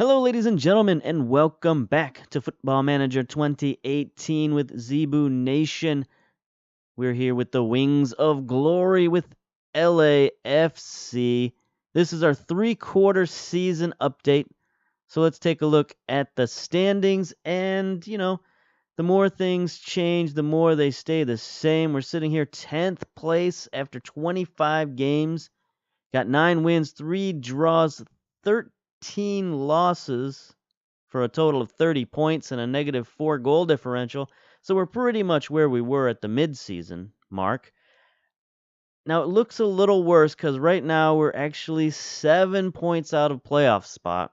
Hello, ladies and gentlemen, and welcome back to Football Manager 2018 with Zebu Nation. We're here with the Wings of Glory with LAFC. This is our three-quarter season update. So let's take a look at the standings. And, the more things change, the more they stay the same. We're sitting here 10th place after 25 games. Got 9 wins, 3 draws, 13 losses for a total of 30 points and a negative 4 goal differential. So we're pretty much where we were at the midseason mark. Now it looks a little worse because right now we're actually 7 points out of playoff spot.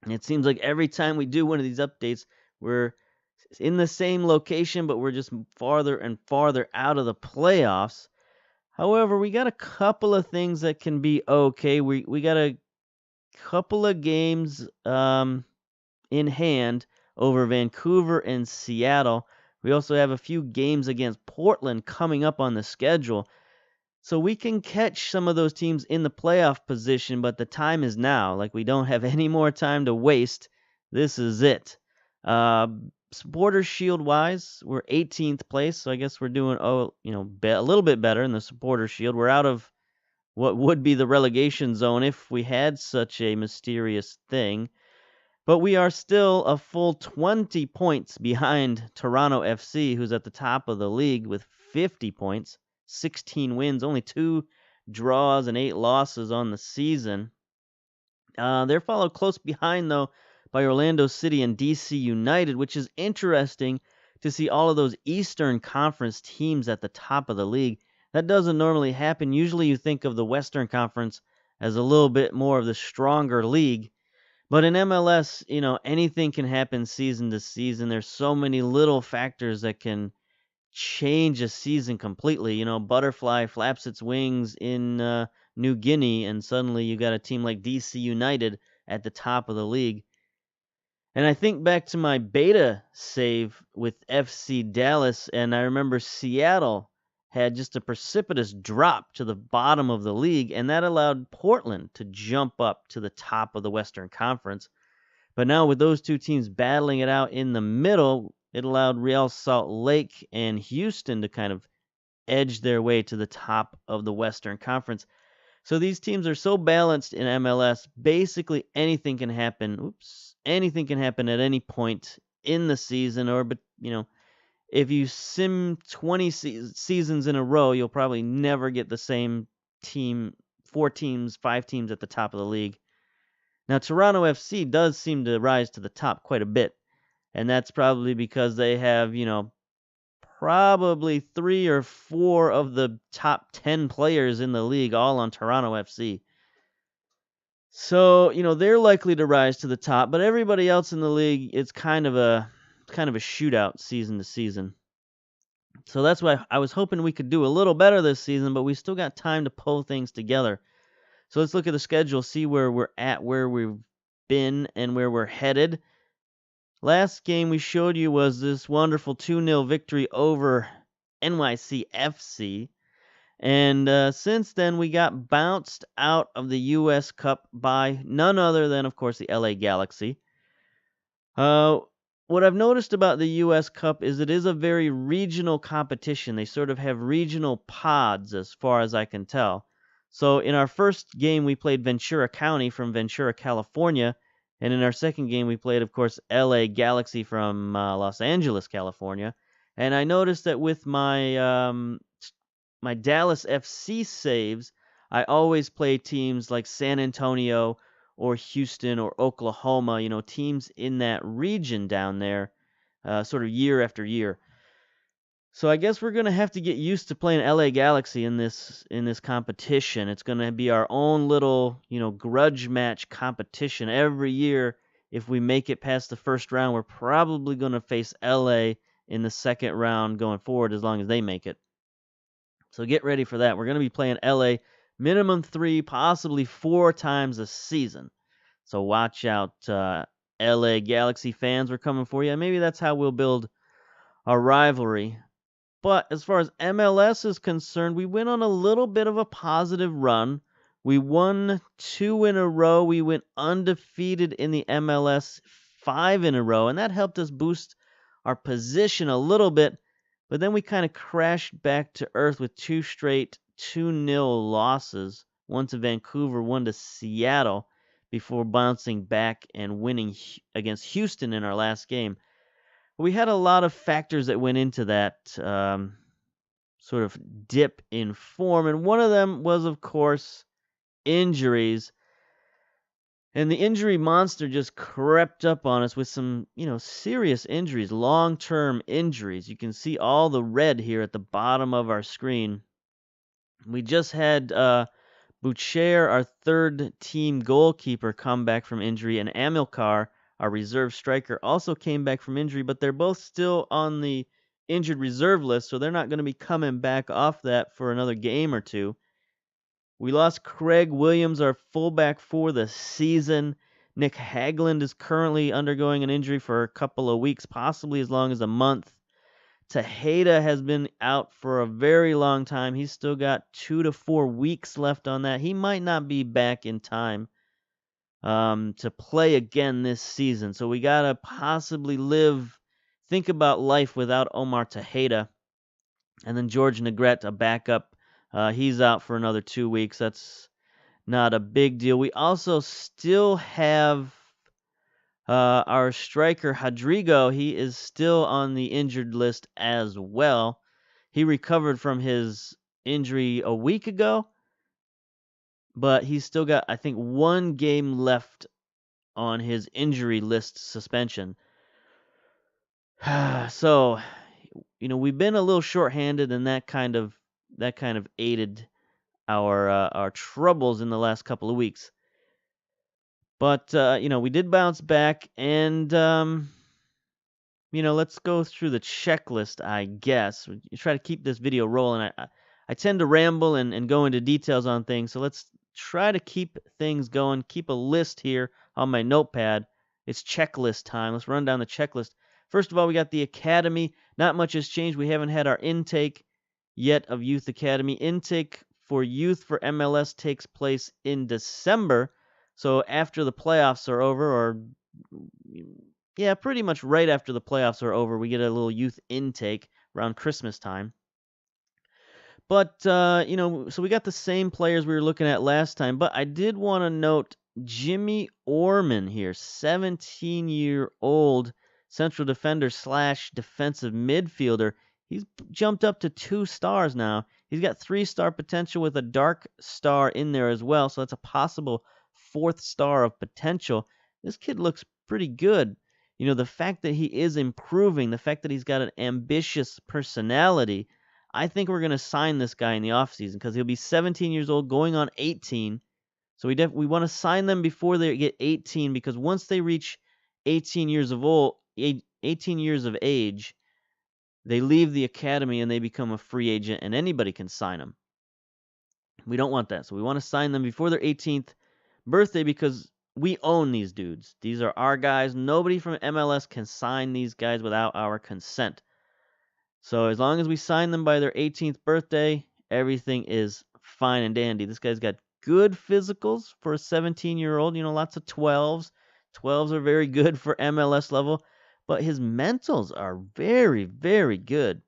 And it seems like every time we do one of these updates, we're in the same location, but we're just farther and farther out of the playoffs. However, we got a couple of things that can be okay. We got a couple of games in hand over Vancouver and Seattle. We also have a few games against Portland coming up on the schedule. So we can catch some of those teams in the playoff position, but the time is now. Like, we don't have any more time to waste. This is it. Supporters Shield wise, we're 18th place, so I guess we're doing a little bit better in the Supporters Shield. We're out of what would be the relegation zone if we had such a mysterious thing. But we are still a full 20 points behind Toronto FC, who's at the top of the league with 50 points, 16 wins, only 2 draws and 8 losses on the season. They're followed close behind, though, by Orlando City and DC United, which is interesting to see all of those Eastern Conference teams at the top of the league. That doesn't normally happen. Usually you think of the Western Conference as a little bit more of the stronger league. But in MLS, anything can happen season to season. There's so many little factors that can change a season completely. Butterfly flaps its wings in New Guinea, and suddenly you got a team like DC United at the top of the league. And I think back to my beta save with FC Dallas, and I remember Seattle had just a precipitous drop to the bottom of the league, and that allowed Portland to jump up to the top of the Western Conference. But now with those two teams battling it out in the middle, it allowed Real Salt Lake and Houston to kind of edge their way to the top of the Western Conference. So these teams are so balanced in MLS, basically anything can happen. Anything can happen at any point in the season, if you sim 20 seasons in a row, you'll probably never get the same team, 4 teams, 5 teams at the top of the league. Now, Toronto FC does seem to rise to the top quite a bit, and that's probably because they have, probably 3 or 4 of the top 10 players in the league all on Toronto FC. So, they're likely to rise to the top, but everybody else in the league, it's kind of a shootout season to season. So that's why I was hoping we could do a little better this season, but we still got time to pull things together. So let's look at the schedule, see where we're at, where we've been, and where we're headed. Last game we showed you was this wonderful 2-0 victory over NYCFC. And since then, we got bounced out of the U.S. Cup by none other than, of course, the LA Galaxy. What I've noticed about the U.S. Cup is it is a very regional competition. They sort of have regional pods, as far as I can tell. So in our first game, we played Ventura County from Ventura, California. And in our second game, we played, of course, LA Galaxy from Los Angeles, California. And I noticed that with my my Dallas FC saves, I always play teams like San Antonio or Houston or Oklahoma, teams in that region down there, sort of year after year. So I guess we're going to have to get used to playing LA Galaxy in this competition. It's going to be our own little, grudge match competition every year. If we make it past the first round, we're probably going to face LA in the second round going forward as long as they make it. So get ready for that. We're going to be playing LA minimum 3, possibly 4 times a season. So watch out, LA Galaxy fans. We're coming for you. Maybe that's how we'll build a rivalry. But as far as MLS is concerned, we went on a little bit of a positive run We won 2 in a row. We went undefeated in the MLS 5 in a row, and that helped us boost our position a little bit. But then we kind of crashed back to earth with 2 straight 2-0 losses, one to Vancouver, one to Seattle, before bouncing back and winning against Houston in our last game. We had a lot of factors that went into that sort of dip in form, and one of them was, of course, injuries. And the injury monster just crept up on us with some, serious injuries, long-term injuries. You can see all the red here at the bottom of our screen. We just had Boucher, our third-team goalkeeper, come back from injury, and Amilcar, our reserve striker, also came back from injury, but they're both still on the injured reserve list, so they're not going to be coming back off that for another game or two. We lost Craig Williams, our fullback, for the season. Nick Hagland is currently undergoing an injury for a couple of weeks, possibly as long as a month. Tejeda has been out for a very long time. He's still got 2 to 4 weeks left on that. He might not be back in time to play again this season. So we got to possibly think about life without Omar Tejeda. And then George Negrete, a backup. He's out for another 2 weeks. That's not a big deal. We also still have our striker, Rodrigo. He is still on the injured list as well. He recovered from his injury a week ago, but he's still got, I think, 1 game left on his injury list suspension. So, we've been a little shorthanded, and that kind of aided our troubles in the last couple of weeks. But we did bounce back, and let's go through the checklist, I guess. We try to keep this video rolling. I tend to ramble and go into details on things, so let's try to keep things going. Keep a list here on my notepad. It's checklist time. Let's run down the checklist. First of all, we got the academy. Not much has changed. We haven't had our intake yet of Youth Academy. Intake for youth for MLS takes place in December. So after the playoffs are over, or pretty much right after the playoffs are over, we get a little youth intake around Christmas time. But, so we got the same players we were looking at last time, but I did want to note Jimmy Orman here, 17-year-old central defender / defensive midfielder. He's jumped up to 2 stars now. He's got 3-star potential with a dark star in there as well, so that's a possible 4th star of potential. This kid looks pretty good. The fact that he is improving, the fact that he's got an ambitious personality, I think we're going to sign this guy in the offseason because he'll be 17 years old, going on 18. So we want to sign them before they get 18, because once they reach 18 years of age, they leave the academy and they become a free agent, and anybody can sign them. We don't want that. So we want to sign them before their 18th birthday, because we own these dudes. These are our guys. Nobody from MLS can sign these guys without our consent. So as long as we sign them by their 18th birthday, everything is fine and dandy. This guy's got good physicals for a 17-year-old. Lots of 12s. 12s are very good for MLS level. But his mentals are very, very good.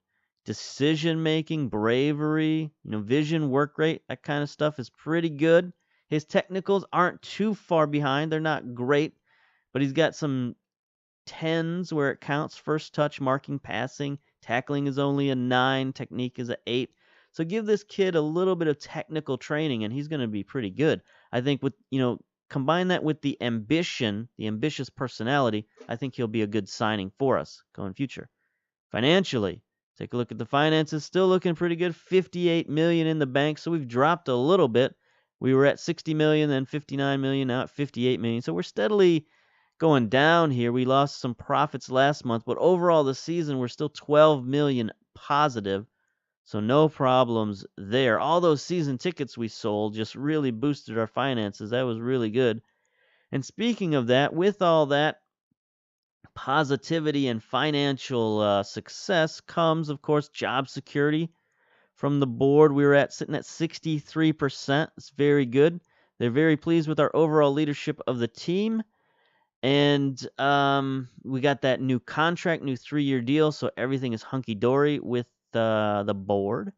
Decision-making, bravery, vision, work rate, that kind of stuff is pretty good. His technicals aren't too far behind. They're not great, but he's got some 10s where it counts. First touch, marking, passing. Tackling is only a 9. Technique is a 8. So give this kid a little bit of technical training, and he's going to be pretty good. I think with, combine that with the ambition, the ambitious personality, I think he'll be a good signing for us going future. Financially, take a look at the finances. Still looking pretty good. $58 million in the bank, so we've dropped a little bit. We were at $60 million, then $59 million, now at $58 million. So we're steadily going down here. We lost some profits last month, but overall this season we're still $12 million positive. So no problems there. All those season tickets we sold just really boosted our finances. That was really good. And speaking of that, with all that positivity and financial success comes, of course, job security from the board. We were sitting at 63%. It's very good. They're very pleased with our overall leadership of the team. And we got that new contract, new 3-year deal, so everything is hunky-dory with the board.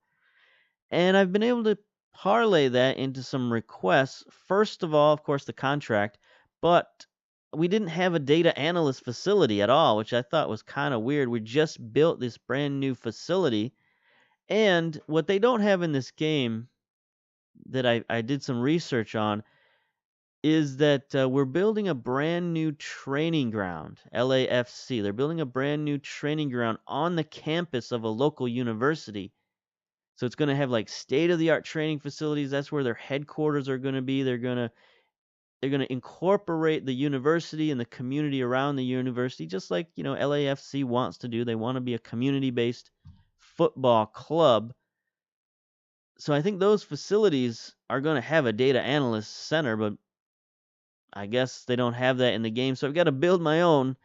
And I've been able to parlay that into some requests. First of all, of course, the contract, but we didn't have a data analyst facility at all, which I thought was kind of weird. We just built this brand new facility, and what they don't have in this game that I did some research on is that we're building a brand new training ground, LAFC. They're building a brand new training ground on the campus of a local university. So it's going to have like state-of-the-art training facilities. That's where their headquarters are going to be. They're going to incorporate the university and the community around the university, just like, LAFC wants to do. They want to be a community-based football club. So I think those facilities are going to have a data analyst center, but I guess they don't have that in the game. So I've got to build my own.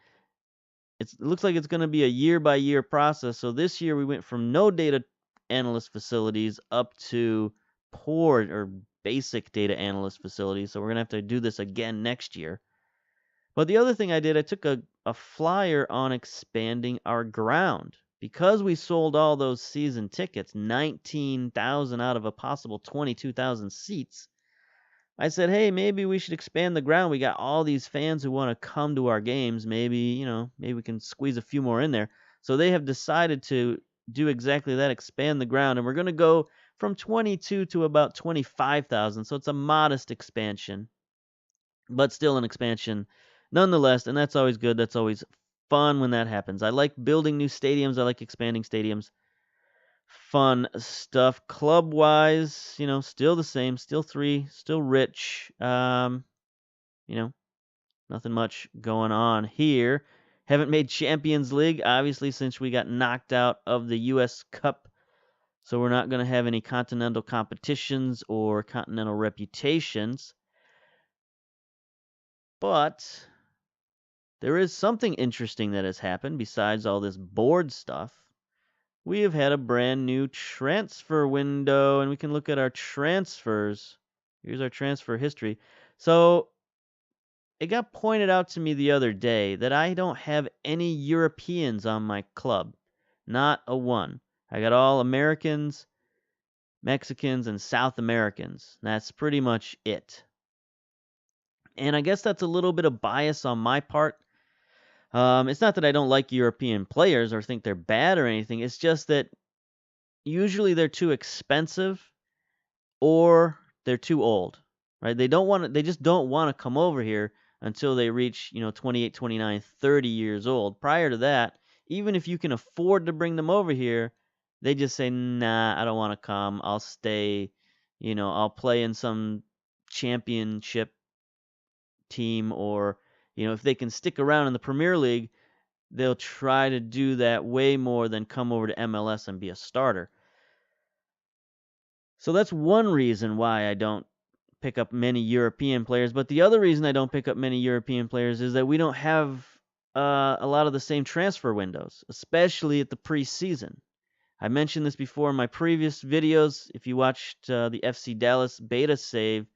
It looks like it's going to be a year-by-year process. So this year we went from no data analyst facilities up to poor or basic data analyst facilities. So we're going to have to do this again next year. But the other thing I did, I took a flyer on expanding our ground. Because we sold all those season tickets, 19,000 out of a possible 22,000 seats, I said, hey, maybe we should expand the ground. We got all these fans who want to come to our games. Maybe we can squeeze a few more in there. So they have decided to do exactly that, expand the ground. And we're going to go from 22 to about 25,000. So it's a modest expansion, but still an expansion nonetheless. And that's always good. That's always fun when that happens. I like building new stadiums. I like expanding stadiums. Fun stuff. Club-wise, still the same. Still 3. Still rich. Nothing much going on here. Haven't made Champions League, obviously, since we got knocked out of the U.S. Cup. So we're not going to have any continental competitions or continental reputations. But there is something interesting that has happened besides all this board stuff. We have had a brand new transfer window, and we can look at our transfers. Here's our transfer history. So it got pointed out to me the other day that I don't have any Europeans on my club. Not a one. I got all Americans, Mexicans, and South Americans. That's pretty much it. And I guess that's a little bit of bias on my part. It's not that I don't like European players or think they're bad or anything. It's just that usually they're too expensive or they're too old, right? They just don't want to come over here until they reach, 28, 29, 30 years old. Prior to that, even if you can afford to bring them over here, they just say, nah, I don't want to come. I'll stay, I'll play in some championship team, or if they can stick around in the Premier League, they'll try to do that way more than come over to MLS and be a starter. So that's one reason why I don't pick up many European players. But the other reason I don't pick up many European players is that we don't have a lot of the same transfer windows, especially at the preseason. I mentioned this before in my previous videos. If you watched the FC Dallas beta save,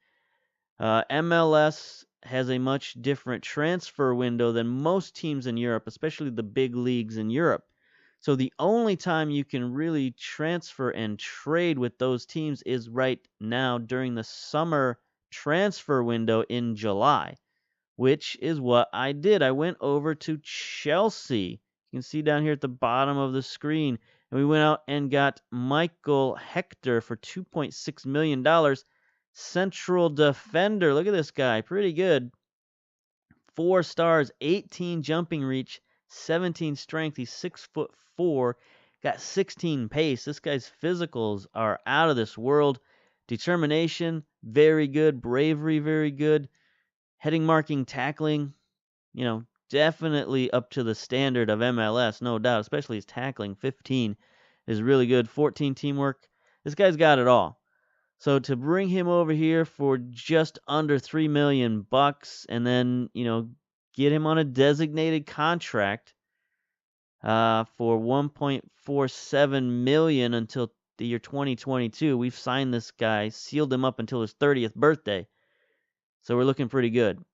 MLS has a much different transfer window than most teams in Europe, especially the big leagues in Europe. So the only time you can really transfer and trade with those teams is right now during the summer transfer window in July, which is what I did. I went over to Chelsea. You can see down here at the bottom of the screen. And we went out and got Michael Hector for $2.6 million. Central defender. Look at this guy. Pretty good. 4 stars, 18 jumping reach, 17 strength. He's 6'4", got 16 pace. This guy's physicals are out of this world. Determination, very good. Bravery, very good. Heading, marking, tackling, definitely up to the standard of MLS, no doubt. Especially his tackling, 15 is really good. 14 teamwork. This guy's got it all. So to bring him over here for just under $3 million and then, get him on a designated contract for $1.47 million until the year 2022. We've signed this guy, sealed him up until his 30th birthday. So we're looking pretty good.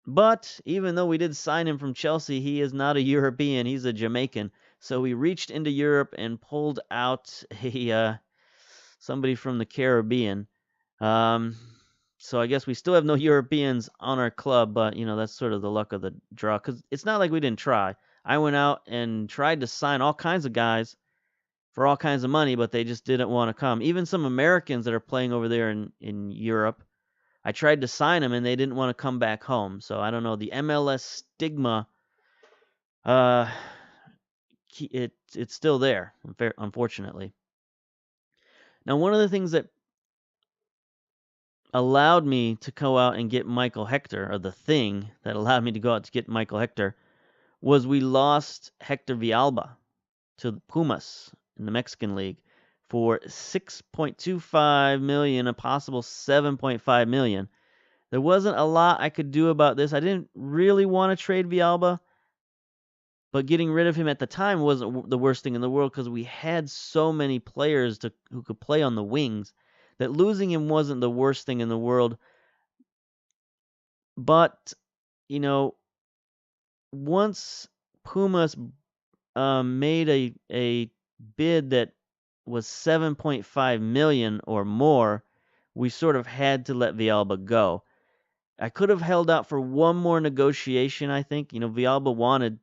But even though we did sign him from Chelsea, he is not a European. He's a Jamaican. So we reached into Europe and pulled out somebody from the Caribbean. So I guess we still have no Europeans on our club, but that's sort of the luck of the draw. Because it's not like we didn't try. I went out and tried to sign all kinds of guys for all kinds of money, but they just didn't want to come. Even some Americans that are playing over there in Europe, I tried to sign them and they didn't want to come back home. So I don't know. The MLS stigma, it's still there, unfortunately. Now, one of the things that allowed me to go out and get Michael Hector, or the thing that allowed me to go out to get Michael Hector, was we lost Hector Villalba to the Pumas in the Mexican League for $6.25 million, a possible $7.5 million. There wasn't a lot I could do about this. I didn't really want to trade Villalba, but getting rid of him at the time wasn't the worst thing in the world because we had so many players who could play on the wings that losing him wasn't the worst thing in the world. But, once Pumas made a bid that was $7.5 million or more, we sort of had to let Villalba go. I could have held out for one more negotiation, I think. Villalba wanted,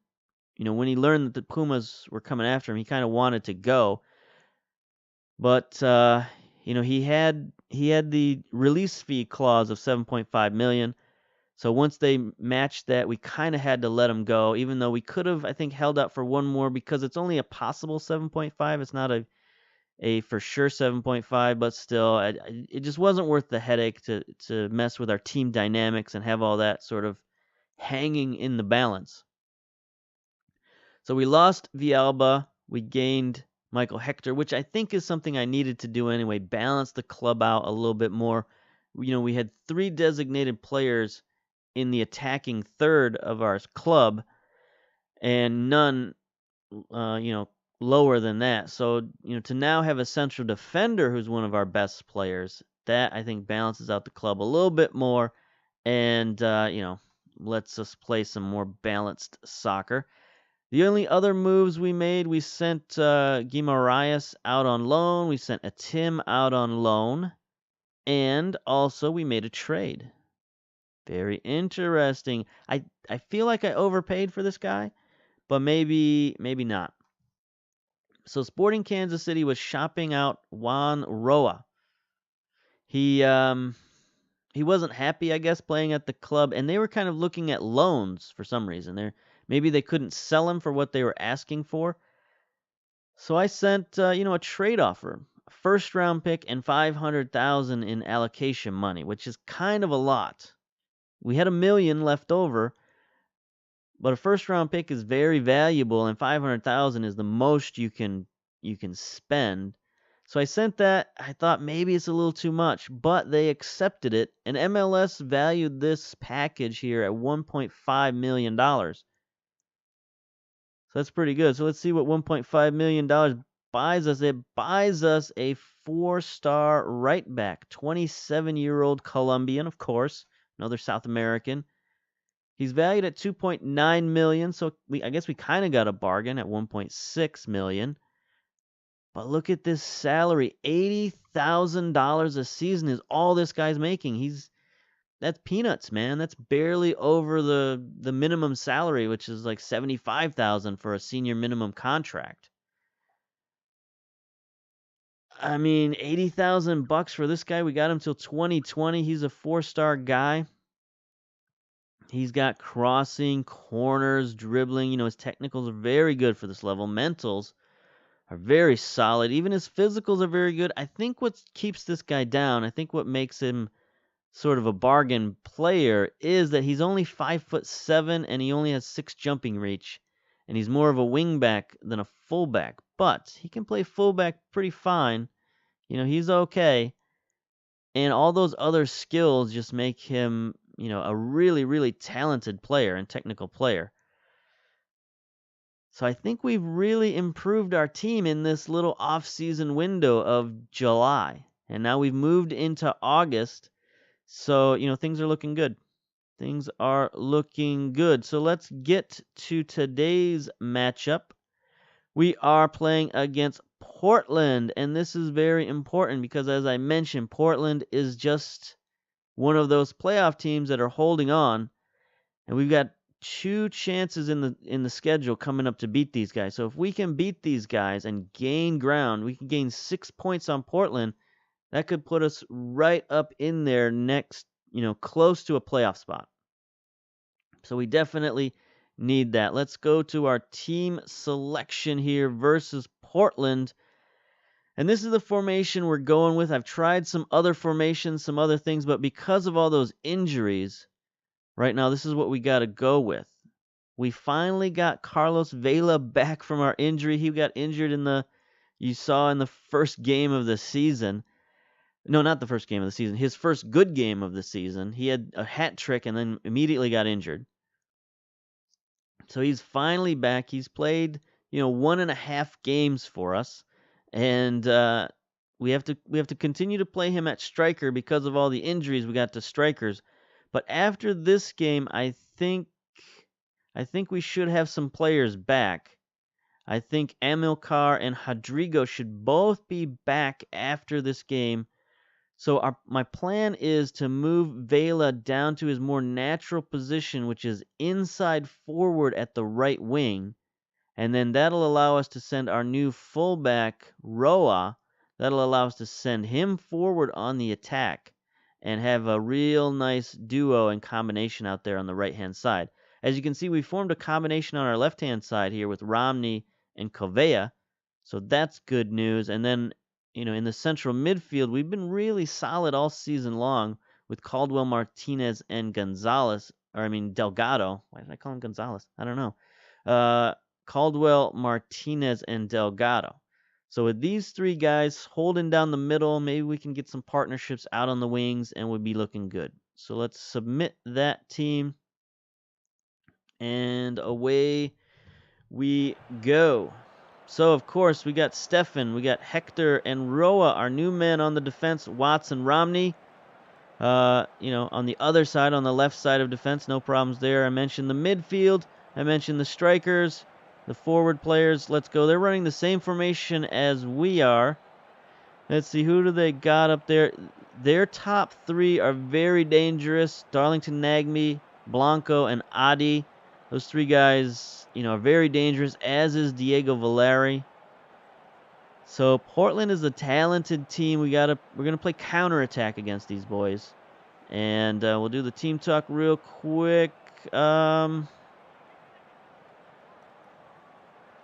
when he learned that the Pumas were coming after him, he kind of wanted to go. But he had the release fee clause of $7.5 million. So once they matched that, we kind of had to let him go, even though we could have, I think, held out for one more because it's only a possible 7.5. It's not a for sure 7.5, but still, it just wasn't worth the headache to mess with our team dynamics and have all that sort of hanging in the balance. So we lost Villalba. We gained Michael Hector, which I think is something I needed to do anyway, balance the club out a little bit more. We had 3 designated players in the attacking third of our club, and none, lower than that. So, to now have a central defender who's one of our best players, that I think balances out the club a little bit more, and lets us play some more balanced soccer. The only other moves we made, we sent Guimaraes out on loan, we sent Atim out on loan, and also we made a trade. Very interesting. I feel like I overpaid for this guy, but maybe not. So Sporting Kansas City was shopping out Juan Roa. He wasn't happy, I guess, playing at the club, and they were kind of looking at loans for some reason. Maybe they couldn't sell him for what they were asking for. So I sent a trade offer, a first-round pick and $500,000 in allocation money, which is kind of a lot. We had $1 million left over, but a first-round pick is very valuable, and $500,000 is the most you can spend. So I sent that. I thought maybe it's a little too much, but they accepted it, and MLS valued this package here at $1.5 million. So that's pretty good. So let's see what $1.5 million buys us. It buys us a 4-star right back, 27-year-old Colombian, of course, another South American. He's valued at $2.9 million, so I guess we kind of got a bargain at $1.6 million. But look at this salary. $80,000 a season is all this guy's making. That's peanuts, man. That's barely over the minimum salary, which is like $75,000 for a senior minimum contract. I mean, $80,000 for this guy. We got him till 2020. He's a 4-star guy. He's got crossing, corners, dribbling. His technicals are very good for this level. Mentals are very solid. Even his physicals are very good. I think what keeps this guy down, I think what makes him sort of a bargain player is that he's only 5'7" and he only has 6 jumping reach. And he's more of a wingback than a fullback. But he can play fullback pretty fine. He's okay. And all those other skills just make him, a really, really talented player and technical player. So I think we've really improved our team in this little off-season window of July. And now we've moved into August. So, things are looking good. Things are looking good. So let's get to today's matchup. We are playing against Portland, and this is very important because, as I mentioned, Portland is just one of those playoff teams that are holding on, and we've got 2 chances in the schedule coming up to beat these guys. So if we can beat these guys and gain ground, we can gain 6 points on Portland. That could put us right up in there next, close to a playoff spot. So we definitely need that. Let's go to our team selection here versus Portland. And this is the formation we're going with. I've tried some other formations, some other things, but because of all those injuries, right now this is what we got to go with. We finally got Carlos Vela back from our injury. He got injured you saw in the first game of the season. No, not the first game of the season. His first good game of the season. He had a hat trick and then immediately got injured. So he's finally back. He's played, 1.5 games for us, and we have to continue to play him at striker because of all the injuries we got to strikers. But after this game, I think we should have some players back. I think Amilcar and Rodrigo should both be back after this game. So my plan is to move Vela down to his more natural position, which is inside forward at the right wing. And then that'll allow us to send our new fullback, Roa. That'll allow us to send him forward on the attack and have a real nice duo and combination out there on the right-hand side. As you can see, we formed a combination on our left-hand side here with Romney and Covea. So that's good news. And then in the central midfield, we've been really solid all season long with Caldwell, Martinez, and Delgado. Why did I call him Gonzalez? I don't know. Caldwell, Martinez, and Delgado. So with these 3 guys holding down the middle, maybe we can get some partnerships out on the wings and we'll be looking good. So let's submit that team. And away we go. So, of course, we got Stefan, we got Hector, and Roa, our new men on the defense, Watson, Romney. On the other side, on the left side of defense, no problems there. I mentioned the midfield. I mentioned the strikers, the forward players. Let's go. They're running the same formation as we are. Let's see, who do they got up there? Their top 3 are very dangerous. Darlington Nagme, Blanco, and Adi. Those 3 guys, are very dangerous, as is Diego Valeri. So Portland is a talented team. We're gonna play counterattack against these boys, and we'll do the team talk real quick.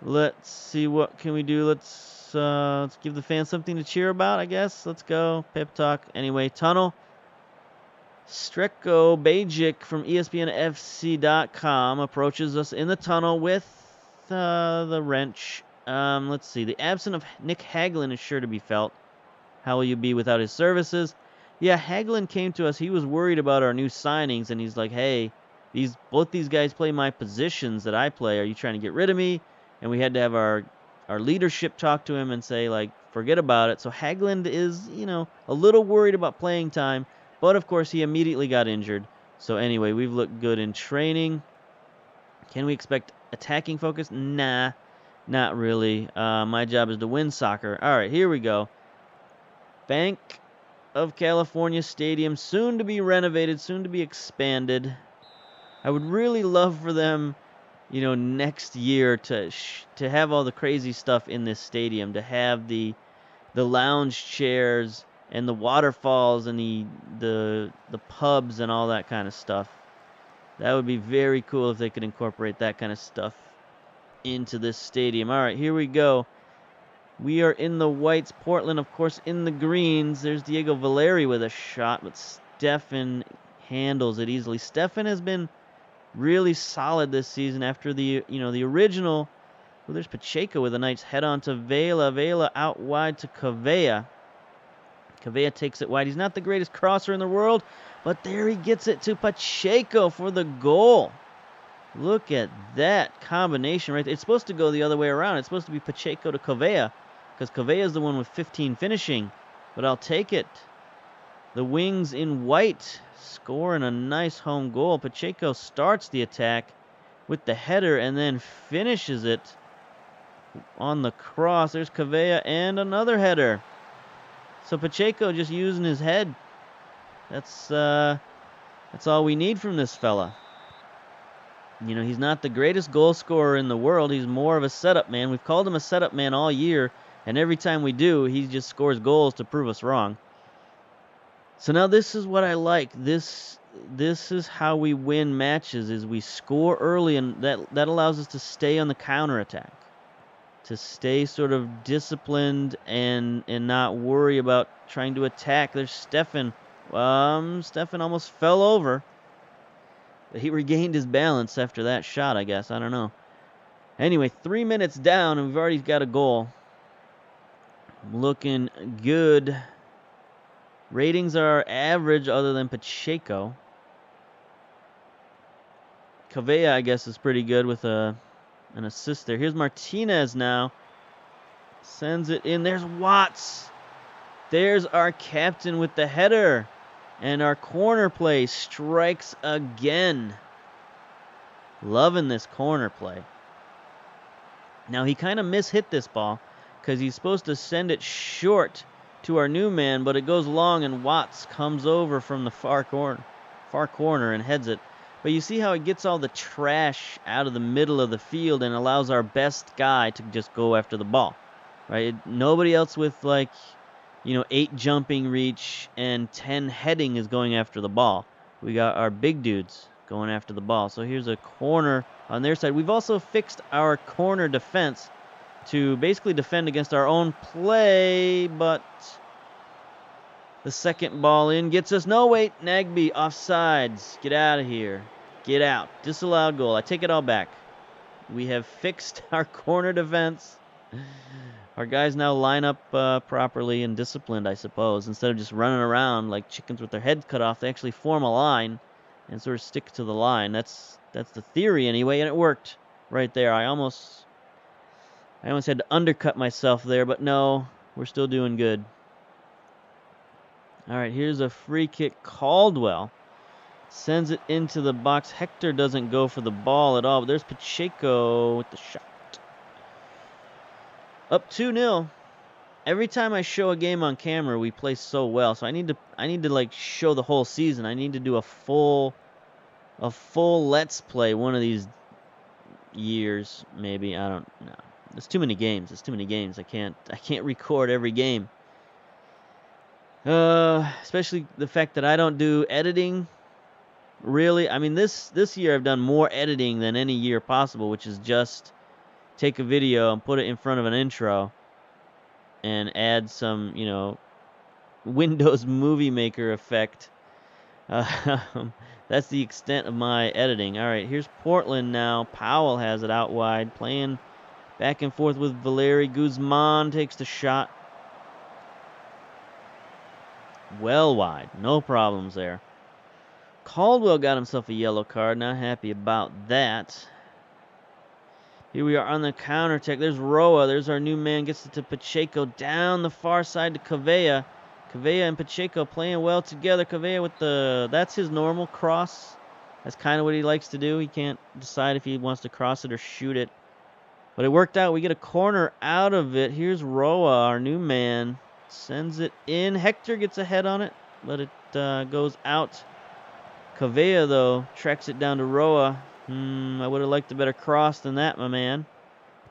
Let's see, what can we do? Let's give the fans something to cheer about, I guess. Let's go pep talk. Anyway, tunnel. Streko Bajic from ESPNFC.com approaches us in the tunnel with the wrench. Let's see. The absence of Nick Hagelin is sure to be felt. How will you be without his services? Yeah, Hagelin came to us. He was worried about our new signings, and he's like, hey, both these guys play my positions that I play. Are you trying to get rid of me? And we had to have our leadership talk to him and say, like, forget about it. So Hagelin is, a little worried about playing time. But, of course, he immediately got injured. So, anyway, we've looked good in training. Can we expect attacking focus? Nah, not really. My job is to win soccer. All right, here we go. Bank of California Stadium, soon to be renovated, soon to be expanded. I would really love for them, next year to have all the crazy stuff in this stadium, to have the lounge chairs and the waterfalls and the pubs and all that kind of stuff. That would be very cool if they could incorporate that kind of stuff into this stadium. All right, here we go. We are in the whites. Portland, of course, in the greens. There's Diego Valeri with a shot, but Stefan handles it easily. Stefan has been really solid this season after the original. Well, there's Pacheco with a nice head on to Vela. Vela out wide to Covea. Covea takes it wide. He's not the greatest crosser in the world, but there he gets it to Pacheco for the goal. Look at that combination right there. It's supposed to go the other way around. It's supposed to be Pacheco to Covea, because Covea is the one with 15 finishing. But I'll take it. The wings in white scoring a nice home goal. Pacheco starts the attack with the header and then finishes it on the cross. There's Covea and another header. So Pacheco just using his head. That's all we need from this fella. You know, he's not the greatest goal scorer in the world. He's more of a setup man. We've called him a setup man all year, and every time we do, he just scores goals to prove us wrong. So now this is what I like. This is how we win matches, is we score early, and that allows us to stay on the counterattack, to stay sort of disciplined and not worry about trying to attack. There's Stefan. Stefan almost fell over. But he regained his balance after that shot, I guess. I don't know. Anyway, 3 minutes down, and we've already got a goal. Looking good. Ratings are average other than Pacheco. Covea, I guess, is pretty good with an assist there. Here's Martinez now. Sends it in. There's Watts. There's our captain with the header. And our corner play strikes again. Loving this corner play. Now, he kind of mishit this ball because he's supposed to send it short to our new man, but it goes long, and Watts comes over from the far corner and heads it. But you see how it gets all the trash out of the middle of the field and allows our best guy to just go after the ball, right? Nobody else with, like, 8 jumping reach and 10 heading is going after the ball. We got our big dudes going after the ball. So here's a corner on their side. We've also fixed our corner defense to basically defend against our own play, but the second ball in gets us. No, wait, Nagby, offsides. Get out of here. Get out. Disallowed goal. I take it all back. We have fixed our corner defense. Our guys now line up properly and disciplined, I suppose. Instead of just running around like chickens with their heads cut off, they actually form a line and sort of stick to the line. That's the theory anyway, and it worked right there. I almost had to undercut myself there, but no, we're still doing good. All right, here's a free kick. Caldwell sends it into the box. Hector doesn't go for the ball at all, but there's Pacheco with the shot. Up 2-0. Every time I show a game on camera, we play so well. So I need to like show the whole season. I need to do a full let's play one of these years, maybe. I don't know. There's too many games. I can't record every game. Especially the fact that I don't do editing. Really, I mean, this year I've done more editing than any year possible, which is just take a video and put it in front of an intro and add some, Windows Movie Maker effect. That's the extent of my editing. All right, here's Portland now. Powell has it out wide, playing back and forth with Valeri. Guzman takes the shot. Well wide. No problems there. Caldwell got himself a yellow card. Not happy about that. Here we are on the counterattack. There's Roa. There's our new man. Gets it to Pacheco. Down the far side to Covea. Covea and Pacheco playing well together. Covea with that's his normal cross. That's kind of what he likes to do. He can't decide if he wants to cross it or shoot it. But it worked out. We get a corner out of it. Here's Roa, our new man. Sends it in. Hector gets a head on it, but it goes out. Covea, though, tracks it down to Roa. I would have liked a better cross than that, my man.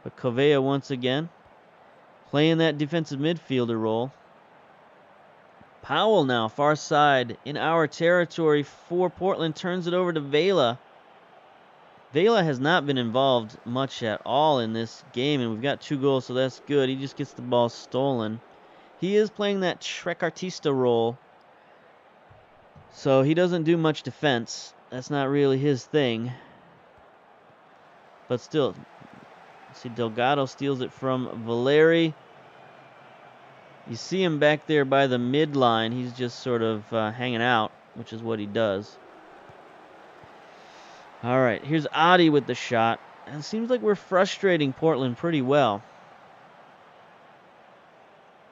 But Covea once again playing that defensive midfielder role. Powell now, far side in our territory for Portland, turns it over to Vela. Vela has not been involved much at all in this game, and we've got 2 goals, so that's good. He just gets the ball stolen. He is playing that Trequartista role, so he doesn't do much defense. That's not really his thing. But still, see, Delgado steals it from Valeri. You see him back there by the midline. He's just sort of hanging out, which is what he does. All right, here's Adi with the shot. And it seems like we're frustrating Portland pretty well.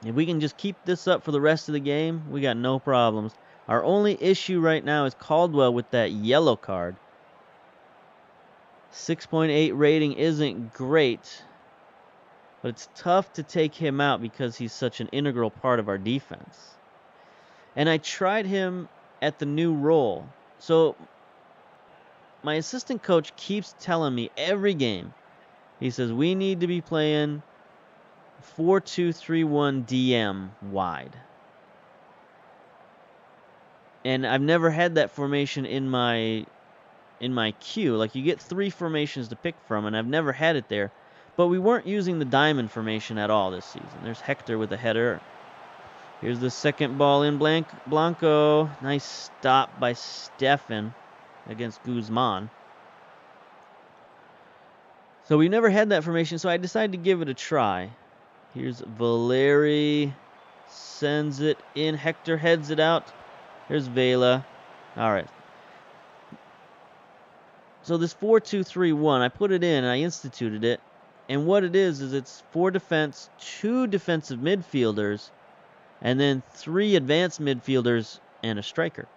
If we can just keep this up for the rest of the game, we got no problems. Our only issue right now is Caldwell with that yellow card. 6.8 rating isn't great, but it's tough to take him out because he's such an integral part of our defense. And I tried him at the new role. So my assistant coach keeps telling me every game, he says, we need to be playing 4-2-3-1 DM wide. And I've never had that formation in my queue. Like, you get 3 formations to pick from, and I've never had it there. But we weren't using the diamond formation at all this season. There's Hector with a header. Here's the second ball in Blanco. Nice stop by Stefan against Guzman. So we never had that formation, so I decided to give it a try. Here's Valeri. Sends it in. Hector heads it out. Here's Vela. All right. So this 4-2-3-1, I put it in and I instituted it. And what it is it's 4 defense, 2 defensive midfielders, and then 3 advanced midfielders and a striker.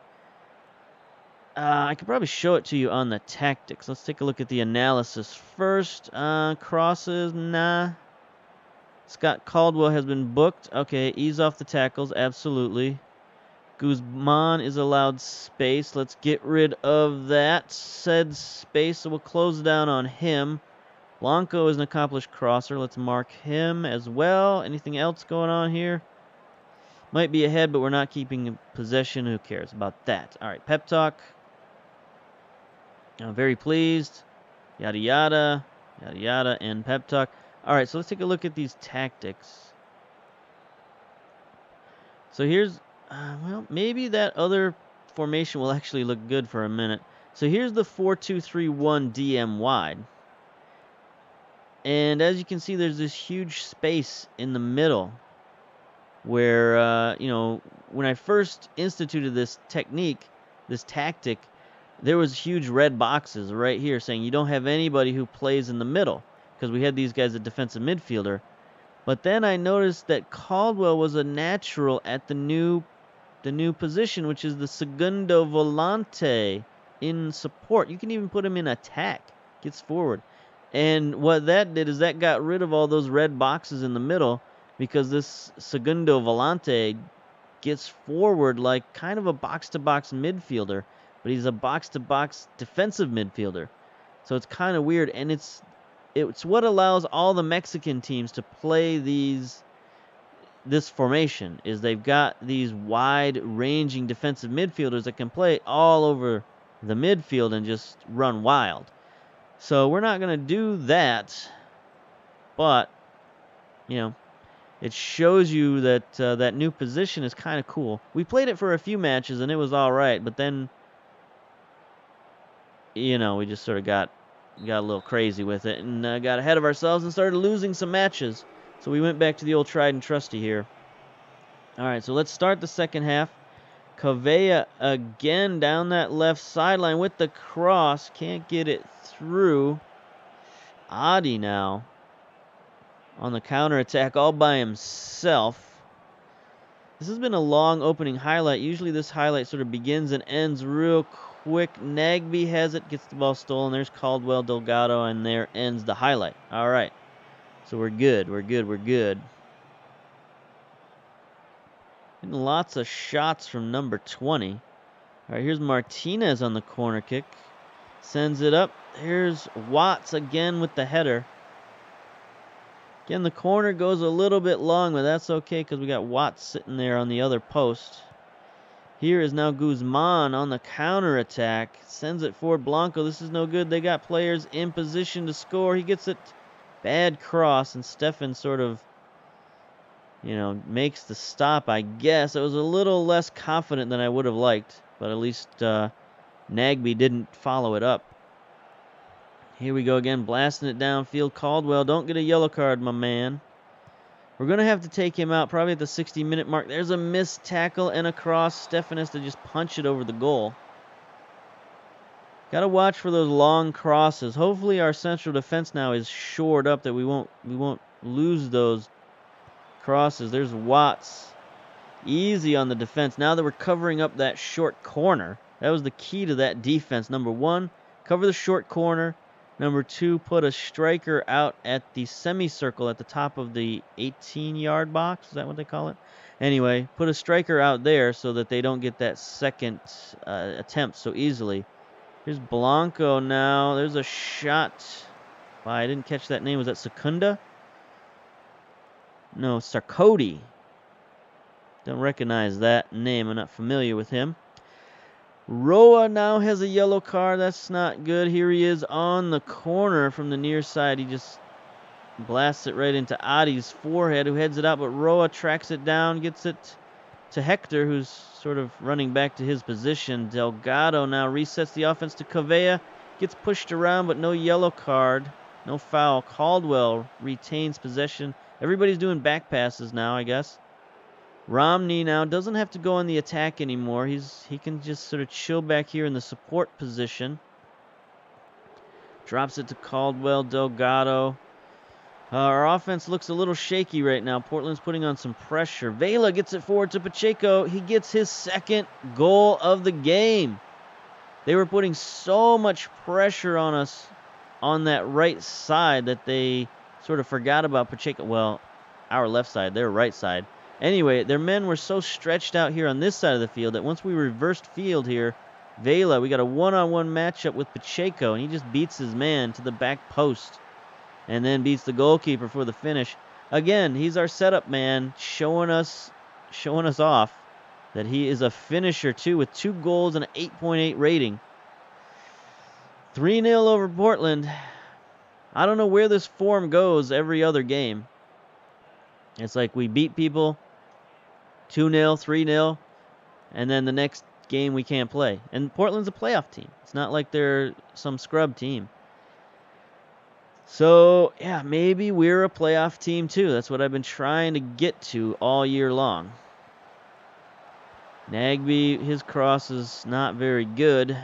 I could probably show it to you on the tactics. Let's take a look at the analysis first. Crosses, nah. Scott Caldwell has been booked. Okay, ease off the tackles, absolutely. Guzman is allowed space. Let's get rid of that said space, so we'll close down on him. Blanco is an accomplished crosser. Let's mark him as well. Anything else going on here? Might be ahead, but we're not keeping possession. Who cares about that? All right, pep talk. I'm very pleased. Yada, yada. Yada, yada, and pep talk. All right, so let's take a look at these tactics. So here's, well, maybe that other formation will actually look good for a minute. So here's the 4-2-3-1 DM wide. And as you can see, there's this huge space in the middle where, you know, when I first instituted this technique, this tactic, there was huge red boxes right here saying you don't have anybody who plays in the middle because we had these guys at defensive midfielder. But then I noticed that Caldwell was a natural at the new position, which is the segundo volante in support. You can even put him in attack. Gets forward. And what that did is that got rid of all those red boxes in the middle because this segundo volante gets forward like kind of a box-to-box midfielder, but he's a box-to-box defensive midfielder. So it's kind of weird, and it's what allows all the Mexican teams to play this formation, is they've got these wide-ranging defensive midfielders that can play all over the midfield and just run wild. So we're not going to do that, but, you know, it shows you that that new position is kind of cool. We played it for a few matches, and it was all right, but then, you know, we just sort of got a little crazy with it and got ahead of ourselves and started losing some matches. So we went back to the old tried and trusty here. All right, so let's start the second half. Cavea again down that left sideline with the cross. Can't get it through. Adi now on the counterattack all by himself. This has been a long opening highlight. Usually this highlight sort of begins and ends real quick. Nagby has it, gets the ball stolen. There's Caldwell, Delgado, and there ends the highlight. All right, so we're good. We're good. Getting lots of shots from number 20. All right, here's Martinez on the corner kick. Sends it up. Here's Watts again with the header. Again, the corner goes a little bit long, but that's okay because we got Watts sitting there on the other post. Here is now Guzman on the counterattack. Sends it for Blanco. This is no good. They got players in position to score. He gets it. Bad cross, and Stefan sort of, you know, makes the stop, I guess. I was a little less confident than I would have liked, but at least Nagby didn't follow it up. Here we go again, blasting it downfield. Caldwell, don't get a yellow card, my man. We're going to have to take him out probably at the 60-minute mark. There's a missed tackle and a cross. Stefan has to just punch it over the goal. Got to watch for those long crosses. Hopefully our central defense now is shored up that we won't lose those crosses. There's Watts. Easy on the defense. Now that we're covering up that short corner, that was the key to that defense. Number 1, cover the short corner. Number 2, put a striker out at the semicircle at the top of the 18-yard box. Is that what they call it? Anyway, put a striker out there so that they don't get that second attempt so easily. Here's Blanco now. There's a shot. Wow, I didn't catch that name. Was that Secunda? No, Sarkody. Don't recognize that name. I'm not familiar with him. Roa now has a yellow card. That's not good. Here he is on the corner from the near side. He just blasts it right into Adi's forehead, who heads it out. But Roa tracks it down, gets it to Hector, who's sort of running back to his position. Delgado now resets the offense to Cavea. Gets pushed around, but no yellow card. No foul. Caldwell retains possession. Everybody's doing back passes now, I guess. Romney now doesn't have to go on the attack anymore. He can just sort of chill back here in the support position. Drops it to Caldwell, Delgado. Our offense looks a little shaky right now. Portland's putting on some pressure. Vela gets it forward to Pacheco. He gets his second goal of the game. They were putting so much pressure on us on that right side that they sort of forgot about Pacheco. Well, our left side, their right side. Anyway, their men were so stretched out here on this side of the field that once we reversed field here, Vela, we got a one-on-one matchup with Pacheco, and he just beats his man to the back post and then beats the goalkeeper for the finish. Again, he's our setup man, showing us off that he is a finisher too, with 2 goals and an 8.8 rating. 3-0 over Portland. I don't know where this form goes every other game. It's like we beat people 2-0, 3-0, and then the next game we can't play. And Portland's a playoff team. It's not like they're some scrub team. So, yeah, maybe we're a playoff team too. That's what I've been trying to get to all year long. Nagby, his cross is not very good.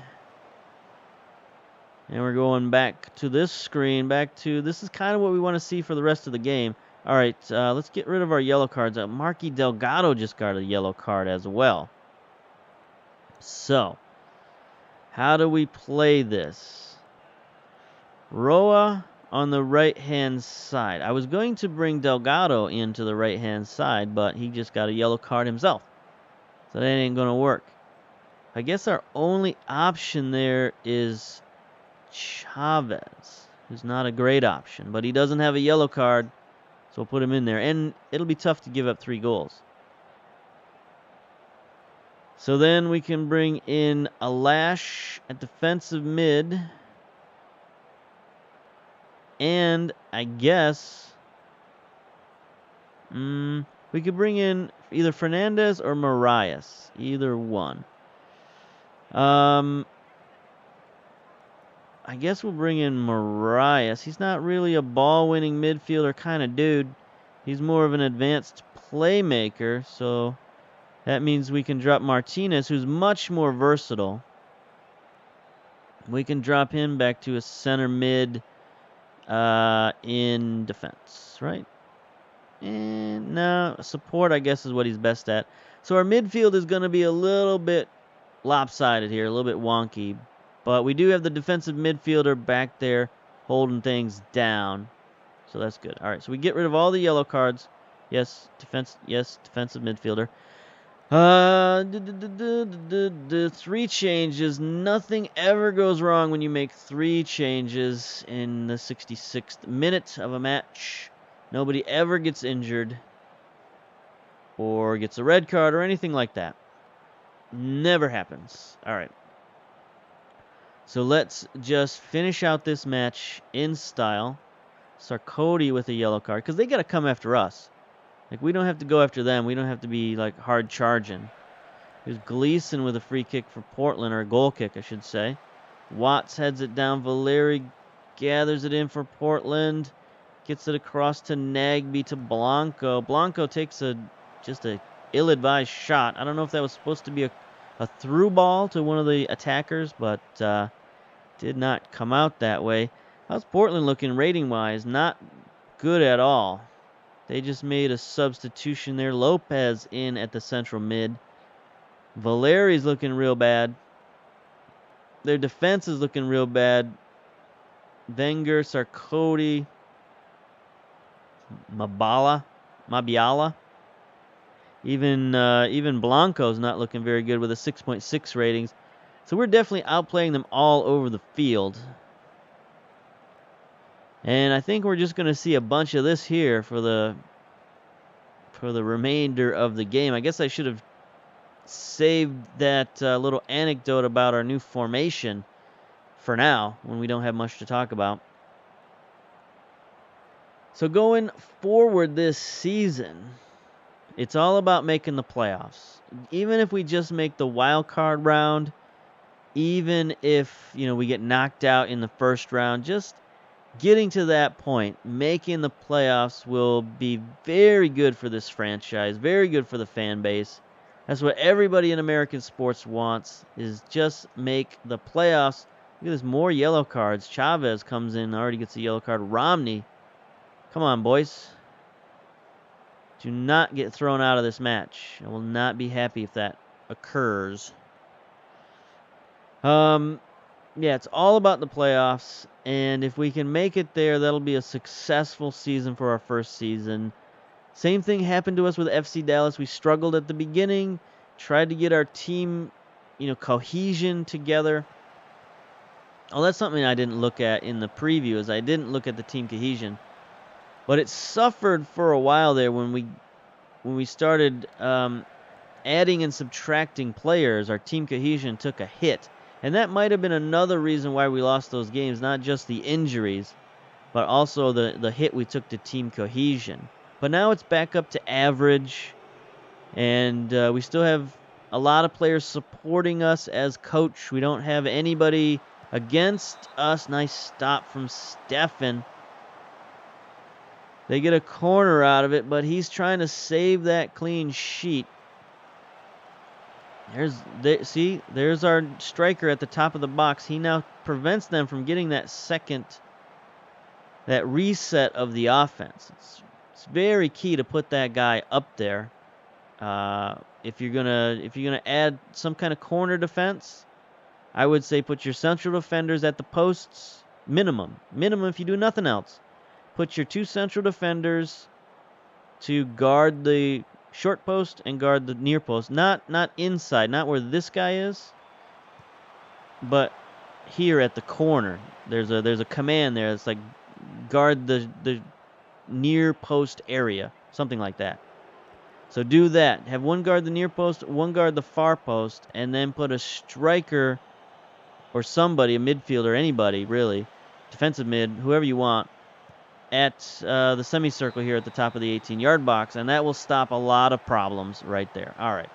And we're going back to this screen, this is kind of what we want to see for the rest of the game. All right, let's get rid of our yellow cards. Marky Delgado just got a yellow card as well. So, how do we play this? Roa on the right-hand side. I was going to bring Delgado into the right-hand side, but he just got a yellow card himself. So that ain't going to work. I guess our only option there is Chavez, who's not a great option, but he doesn't have a yellow card. So we'll put him in there. And it'll be tough to give up 3 goals. So then we can bring in Alash at defensive mid. And I guess we could bring in either Fernandez or Marias. Either one. I guess we'll bring in Marias. He's not really a ball-winning midfielder kind of dude. He's more of an advanced playmaker, so that means we can drop Martinez, who's much more versatile. We can drop him back to a center mid in defense, right? And no, support, I guess, is what he's best at. So our midfield is going to be a little bit lopsided here, a little bit wonky. But we do have the defensive midfielder back there holding things down. So that's good. All right, so we get rid of all the yellow cards. Yes, defensive midfielder. The 3 changes. Nothing ever goes wrong when you make 3 changes in the 66th minute of a match. Nobody ever gets injured or gets a red card or anything like that. Never happens. All right. So let's just finish out this match in style. Sarkody with a yellow card, because they got to come after us. Like, we don't have to go after them. We don't have to be, like, hard charging. Here's Gleason with a free kick for Portland, or a goal kick, I should say. Watts heads it down. Valeri gathers it in for Portland. Gets it across to Nagby to Blanco. Blanco takes just a ill-advised shot. I don't know if that was supposed to be a through ball to one of the attackers, but Did not come out that way. How's Portland looking rating-wise? Not good at all. They just made a substitution there. Lopez in at the central mid. Valeri's looking real bad. Their defense is looking real bad. Wenger, Sarkoti, Mabiala. Even Blanco's not looking very good with a 6.6 ratings. So we're definitely outplaying them all over the field. And I think we're just going to see a bunch of this here for the remainder of the game. I guess I should have saved that little anecdote about our new formation for now, when we don't have much to talk about. So going forward this season, it's all about making the playoffs. Even if we just make the wild card round, even if, we get knocked out in the first round, just getting to that point, making the playoffs will be very good for this franchise, very good for the fan base. That's what everybody in American sports wants, is just make the playoffs. Look at this, more yellow cards. Chavez comes in, already gets a yellow card. Romney, come on, boys. Do not get thrown out of this match. I will not be happy if that occurs. Yeah, it's all about the playoffs, and if we can make it there, that'll be a successful season for our first season. Same thing happened to us with FC Dallas. We struggled at the beginning, tried to get our team, cohesion together. Oh, that's something I didn't look at in the preview, is I didn't look at the team cohesion. But it suffered for a while there when we started adding and subtracting players. Our team cohesion took a hit. And that might have been another reason why we lost those games, not just the injuries, but also the hit we took to team cohesion. But now it's back up to average, and we still have a lot of players supporting us as coach. We don't have anybody against us. Nice stop from Stefan. They get a corner out of it, but he's trying to save that clean sheet. There's our striker at the top of the box. He now prevents them from getting that reset of the offense. It's very key to put that guy up there. If you're gonna add some kind of corner defense, I would say put your central defenders at the posts minimum. Minimum if you do nothing else. Put your 2 central defenders to guard the short post and guard the near post. Not inside, not where this guy is, but here at the corner. There's a command there. It's like guard the near post area, something like that. So do that. Have one guard the near post, one guard the far post, and then put a striker or somebody, a midfielder, anybody really, defensive mid, whoever you want, at the semicircle here at the top of the 18-yard box, and that will stop a lot of problems right there. All right,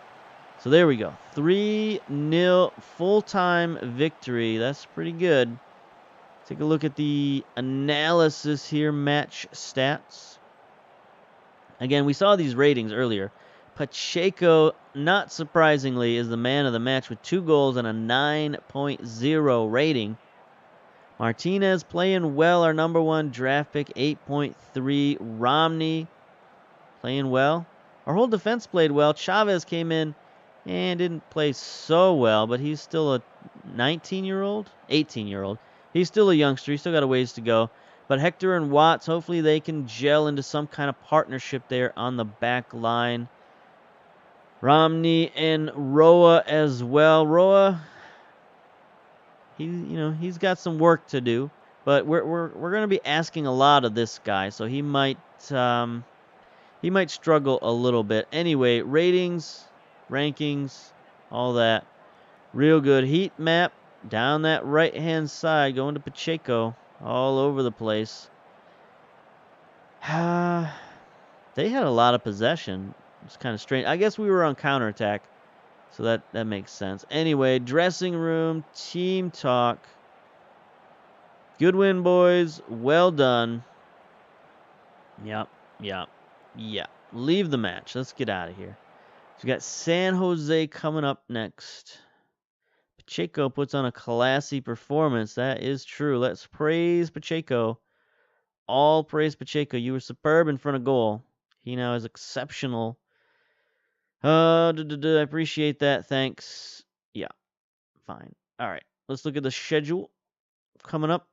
so there we go. 3-0 full-time victory. That's pretty good. Take a look at the analysis here, match stats. Again, we saw these ratings earlier. Pacheco, not surprisingly, is the man of the match with 2 goals and a 9.0 rating. Martinez playing well, our number 1 draft pick, 8.3. Romney playing well. Our whole defense played well. Chavez came in and didn't play so well, but he's still a 19-year-old? 18-year-old. He's still a youngster. He's still got a ways to go. But Hector and Watts, hopefully they can gel into some kind of partnership there on the back line. Romney and Roa as well. Roa, he's got some work to do, but we're going to be asking a lot of this guy, so he might struggle a little bit. Anyway, ratings, rankings, all that, real good. Heat map down that right-hand side, going to Pacheco, all over the place. They had a lot of possession. It's kind of strange. I guess we were on counterattack. So that makes sense. Anyway, dressing room, team talk. Good win, boys. Well done. Yep. Leave the match. Let's get out of here. So we got San Jose coming up next. Pacheco puts on a classy performance. That is true. Let's praise Pacheco. All praise Pacheco. You were superb in front of goal. He now is exceptional. I appreciate that. Thanks. Yeah, fine. All right. Let's look at the schedule coming up.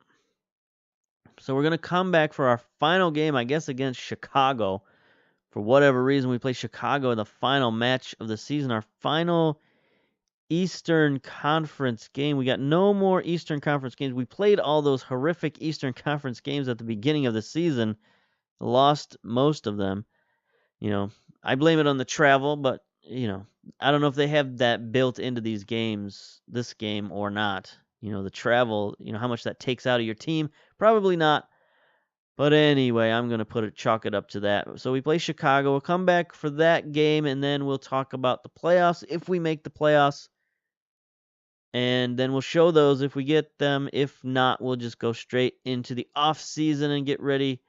So we're going to come back for our final game, I guess, against Chicago. For whatever reason, we play Chicago in the final match of the season. Our final Eastern Conference game. We got no more Eastern Conference games. We played all those horrific Eastern Conference games at the beginning of the season. Lost most of them. I blame it on the travel, but, I don't know if they have that built into these games, this game or not. The travel, how much that takes out of your team. Probably not. But anyway, I'm going to chalk it up to that. So we play Chicago. We'll come back for that game, and then we'll talk about the playoffs, if we make the playoffs. And then we'll show those if we get them. If not, we'll just go straight into the off season and get ready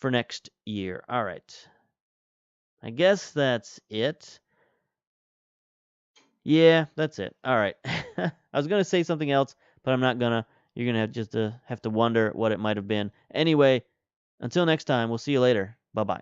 for next year. All right. I guess that's it. Yeah, that's it. All right. I was going to say something else, but I'm not going to. You're going to have to wonder what it might have been. Anyway, until next time, we'll see you later. Bye-bye.